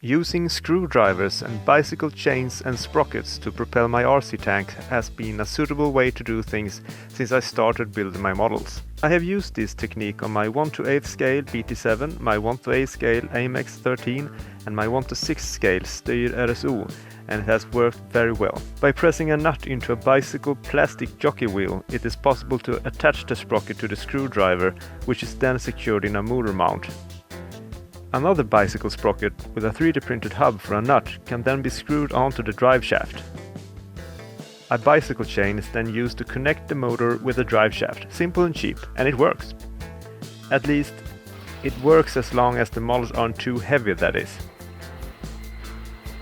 Using screwdrivers and bicycle chains and sprockets to propel my RC tank has been a suitable way to do things since I started building my models. I have used this technique on my 1/8 scale BT7, my 1/8 scale AMX 13 and my 1/6 scale Styr RSO, and it has worked very well. By pressing a nut into a bicycle plastic jockey wheel, it is possible to attach the sprocket to the screwdriver, which is then secured in a motor mount. Another bicycle sprocket with a 3D printed hub for a nut can then be screwed onto the drive shaft. A bicycle chain is then used to connect the motor with the drive shaft. Simple and cheap, and it works. At least, it works as long as the models aren't too heavy, that is.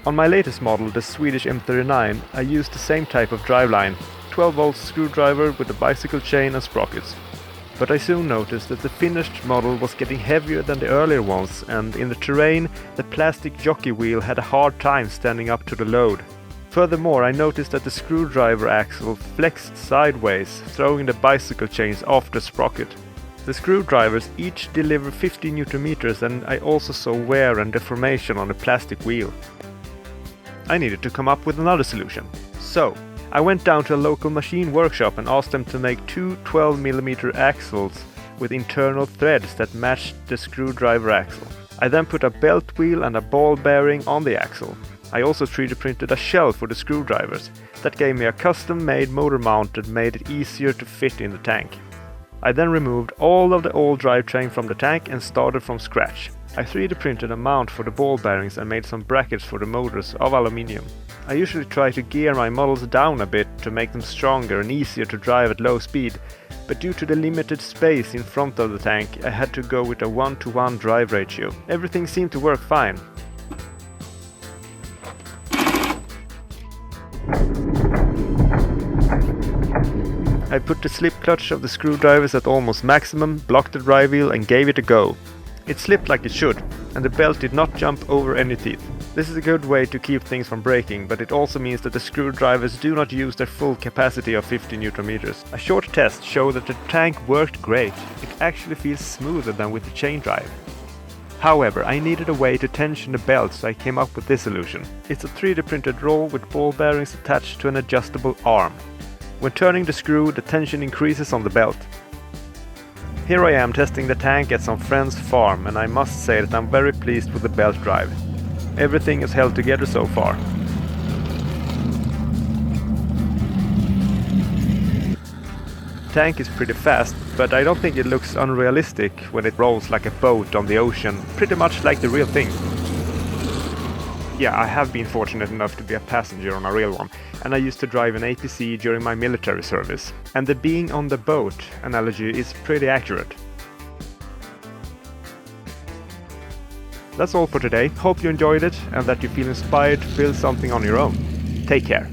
On my latest model, the Swedish M39, I used the same type of driveline, 12-volt screwdriver with a bicycle chain and sprockets. But I soon noticed that the finished model was getting heavier than the earlier ones, and in the terrain the plastic jockey wheel had a hard time standing up to the load. Furthermore, I noticed that the screwdriver axle flexed sideways, throwing the bicycle chains off the sprocket. The screwdrivers each deliver 50 Nm, and I also saw wear and deformation on the plastic wheel. I needed to come up with another solution. So, I went down to a local machine workshop and asked them to make two 12mm axles with internal threads that matched the screwdriver axle. I then put a belt wheel and a ball bearing on the axle. I also 3D printed a shell for the screwdrivers. That gave me a custom-made motor mount that made it easier to fit in the tank. I then removed all of the old drivetrain from the tank and started from scratch. I 3D printed a mount for the ball bearings and made some brackets for the motors of aluminium. I usually try to gear my models down a bit to make them stronger and easier to drive at low speed, but due to the limited space in front of the tank, I had to go with a 1:1 drive ratio. Everything seemed to work fine. I put the slip clutch of the screwdrivers at almost maximum, blocked the drive wheel and gave it a go. It slipped like it should, and the belt did not jump over any teeth. This is a good way to keep things from breaking, but it also means that the screwdrivers do not use their full capacity of 50 Nm. A short test showed that the tank worked great. It actually feels smoother than with the chain drive. However, I needed a way to tension the belt, so I came up with this solution. It's a 3D printed roll with ball bearings attached to an adjustable arm. When turning the screw, the tension increases on the belt. Here I am testing the tank at some friend's farm, and I must say that I'm very pleased with the belt drive. Everything is held together so far. Tank is pretty fast, but I don't think it looks unrealistic when it rolls like a boat on the ocean, pretty much like the real thing. Yeah, I have been fortunate enough to be a passenger on a real one, and I used to drive an APC during my military service. And the being on the boat analogy is pretty accurate. That's all for today. Hope you enjoyed it and that you feel inspired to build something on your own. Take care.